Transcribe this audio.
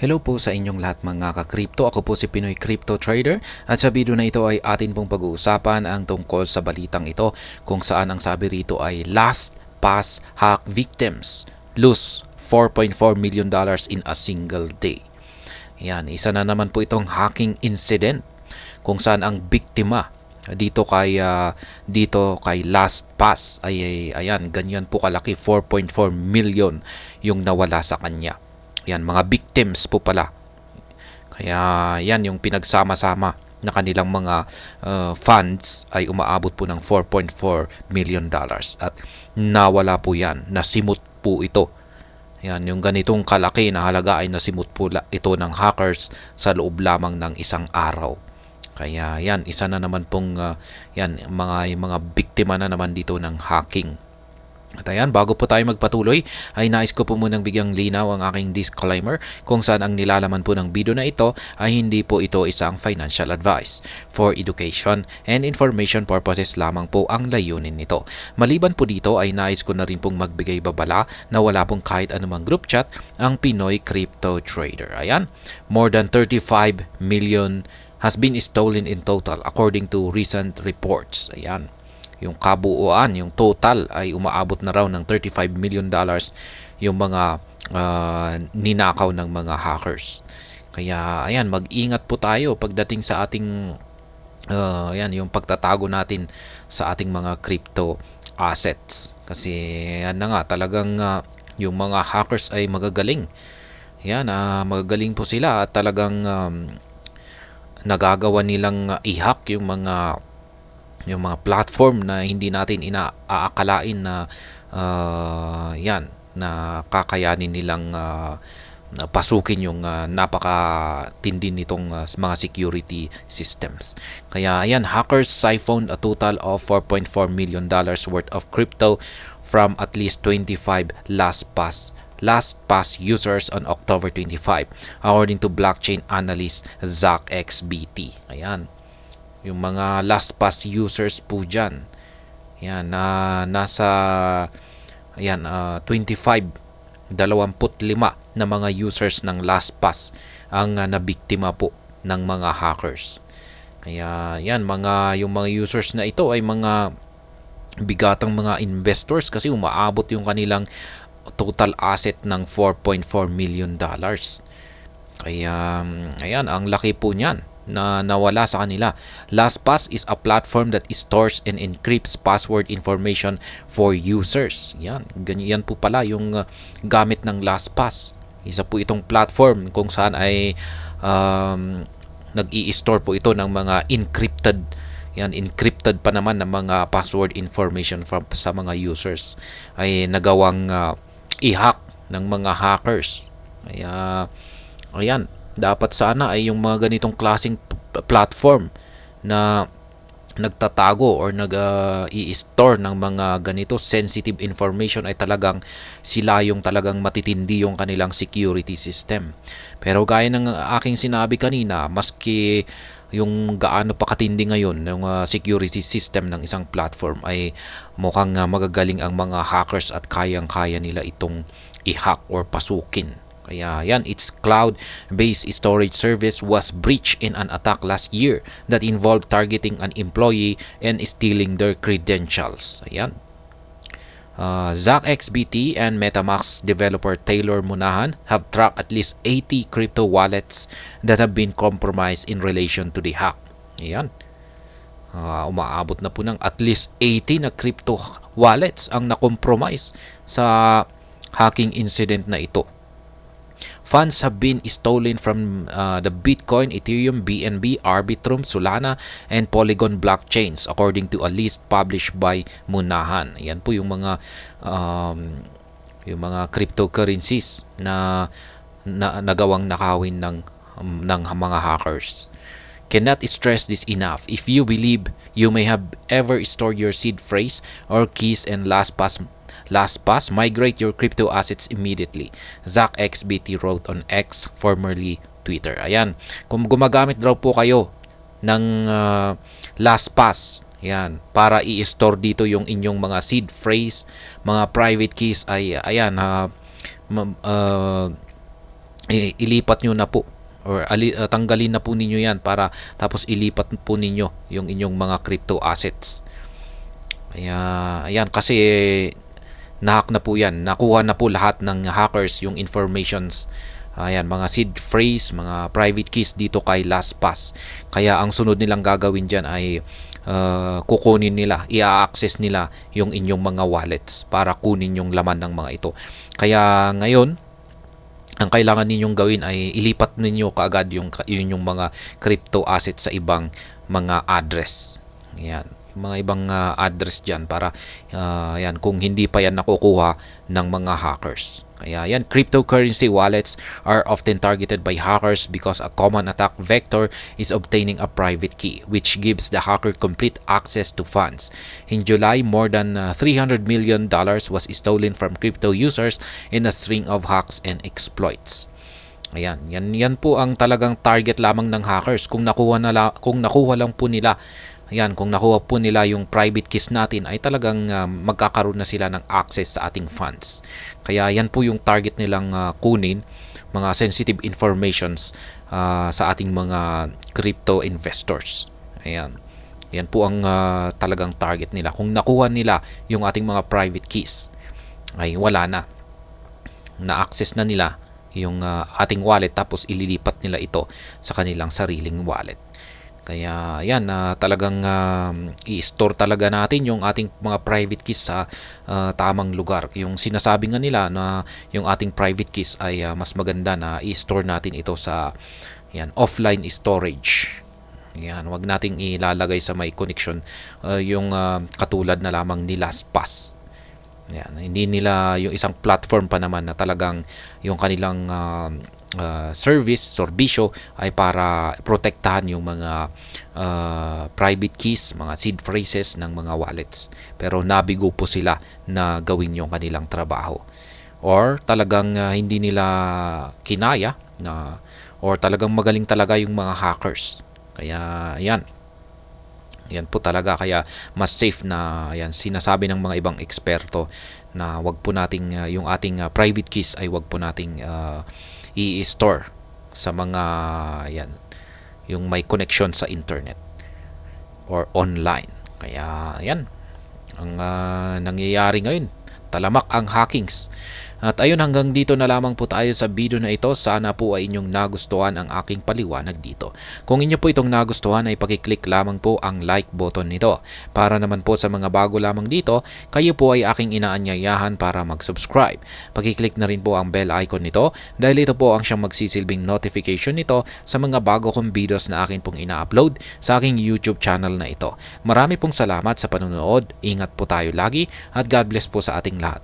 Hello po sa inyong lahat mga ka-crypto. Ako po si Pinoy Crypto Trader at sa video na ito ay atin pong pag-uusapan ang tungkol sa balitang ito kung saan ang sabi rito ay LastPass hack victims lose $4.4 million in a single day. Yan, isa na naman po itong hacking incident kung saan ang biktima dito kay LastPass ay ayan, ganyan po kalaki, 4.4 million yung nawala sa kanya. Yan, mga victims po pala. Kaya yan yung pinagsama-sama na kanilang mga funds ay umaabot po ng 4.4 million dollars at nawala po yan, nasimot po ito. Yan, yung ganitong kalaki na halaga ay nasimot po ito ng hackers sa loob lamang ng isang araw. Kaya yan, isa na naman pong yan, mga biktima na naman dito ng hacking. At ayan, bago po tayo magpatuloy, ay nais ko po munang bigyang linaw ang aking disclaimer kung saan ang nilalaman po ng video na ito ay hindi po ito isang financial advice. For education and information purposes lamang po ang layunin nito. Maliban po dito ay nais ko na rin pong magbigay babala na wala pong kahit anumang group chat ang Pinoy Crypto Trader. Ayan, more than 35 million has been stolen in total according to recent reports. Ayan, yung kabuuan, yung total ay umaabot na raw ng $35 million yung mga ninakaw ng mga hackers. Kaya ayan, mag-ingat po tayo pagdating sa ating yan, yung pagtatago natin sa ating mga crypto assets. Kasi yan na nga, talagang yung mga hackers ay magagaling. Yan, magagaling po sila at talagang nagagawa nilang i-hack yung mga platform na hindi natin inaakalain na yan, na kakayanin nilang pasukin yung napakatindi nitong mga security systems. Kaya ayan, hackers siphoned a total of $4.4 million worth of crypto from at least 25 LastPass users on October 25, according to blockchain analyst Zach XBT. Ayan, yung mga LastPass users po dyan, yan, nasa ayan, 25 na mga users ng LastPass ang nabiktima po ng mga hackers. Kaya yan, yung mga users na ito ay mga bigatang mga investors kasi umaabot yung kanilang total asset ng $4.4 million. Kaya ayan, ang laki po niyan na nawala sa kanila. LastPass is a platform that stores and encrypts password information for users. Yan, ganyan po pala yung gamit ng LastPass. Isa po itong platform kung saan ay nag-i-store po ito ng mga encrypted pa naman ng mga password information sa mga users ay nagawang i-hack ng mga hackers. Kaya ayan, dapat sana ay yung mga ganitong klaseng platform na nagtatago or i-store ng mga ganito sensitive information ay talagang sila yung talagang matitindi yung kanilang security system. Pero gaya ng aking sinabi kanina, maski yung gaano pa katindi ngayon ng security system ng isang platform ay mukhang magagaling ang mga hackers at kayang-kaya nila itong i-hack or pasukin. Kaya yan, its cloud-based storage service was breached in an attack last year that involved targeting an employee and stealing their credentials. Ayan. Zach XBT and MetaMask developer Taylor Munahan have tracked at least 80 crypto wallets that have been compromised in relation to the hack. Ayan. Umaabot na po ng at least 80 na crypto wallets ang na-compromise sa hacking incident na ito. Funds have been stolen from the Bitcoin, Ethereum, BNB, Arbitrum, Solana, and Polygon blockchains according to a list published by Munahan. Yan po yung mga cryptocurrencies na nagawang nakawin ng mga hackers. Cannot stress this enough. If you believe you may have ever stored your seed phrase or keys and LastPass, migrate your crypto assets immediately. Zach XBT wrote on X, formerly Twitter. Ayan, kung gumagamit daw po kayo ng LastPass, yan, para i-store dito yung inyong mga seed phrase, mga private keys ay ayan, ilipat nyo na po or tanggalin na po ninyo yan para tapos ilipat po ninyo yung inyong mga crypto assets. Kaya ayan, kasi nahack na po yan, nakuha na po lahat ng hackers yung informations, ayan, mga seed phrase, mga private keys dito kay LastPass. Kaya ang sunod nilang gagawin dyan ay kukunin nila, i-access nila yung inyong mga wallets para kunin yung laman ng mga ito. Kaya ngayon, ang kailangan ninyong gawin ay ilipat ninyo kaagad yung mga crypto assets sa ibang mga address. Yan, yung mga ibang address dyan para yan, kung hindi pa yan nakukuha ng mga hackers. Kaya yan, cryptocurrency wallets are often targeted by hackers because a common attack vector is obtaining a private key, which gives the hacker complete access to funds. In July, more than $300 million was stolen from crypto users in a string of hacks and exploits. Ayan, yan po ang talagang target lamang ng hackers. Kung nakuha lang po nila, ayan, kung nakuha po nila yung private keys natin, ay talagang magkakaroon na sila ng access sa ating funds. Kaya yan po yung target nilang kunin, mga sensitive informations sa ating mga crypto investors. Ayan. Yan po ang talagang target nila. Kung nakuha nila yung ating mga private keys, ay wala na. Na-access na nila yung ating wallet, tapos ililipat nila ito sa kanilang sariling wallet. Kaya yan, talagang i-store talaga natin yung ating mga private keys sa tamang lugar. Yung sinasabi nga nila na yung ating private keys ay mas maganda na i-store natin ito sa yan, offline storage. Yan, wag nating ilalagay sa may connection yung katulad na lamang ni LastPass. Yan, hindi nila yung isang platform pa naman na talagang yung kanilang serbisyo ay para protektahan yung mga private keys, mga seed phrases ng mga wallets. Pero nabigo po sila na gawin yung kanilang trabaho. Or talagang hindi nila kinaya na, or talagang magaling talaga yung mga hackers. Kaya yan. Yan po talaga, kaya mas safe na yan, sinasabi ng mga ibang eksperto na wag po nating yung ating private keys ay wag po nating i-store sa mga yan, yung may connection sa internet or online. Kaya yan ang nangyayari ngayon, talamak ang hackings. At ayun, hanggang dito na lamang po tayo sa video na ito. Sana po ay inyong nagustuhan ang aking paliwanag dito. Kung inyo po itong nagustuhan ay pakiclick lamang po ang like button nito. Para naman po sa mga bago lamang dito, kayo po ay aking inaanyayahan para mag-subscribe. Pakiclick na rin po ang bell icon nito dahil ito po ang siyang magsisilbing notification nito sa mga bago kong videos na akin pong ina-upload sa aking YouTube channel na ito. Marami pong salamat sa panonood. Ingat po tayo lagi at God bless po sa ating lahat.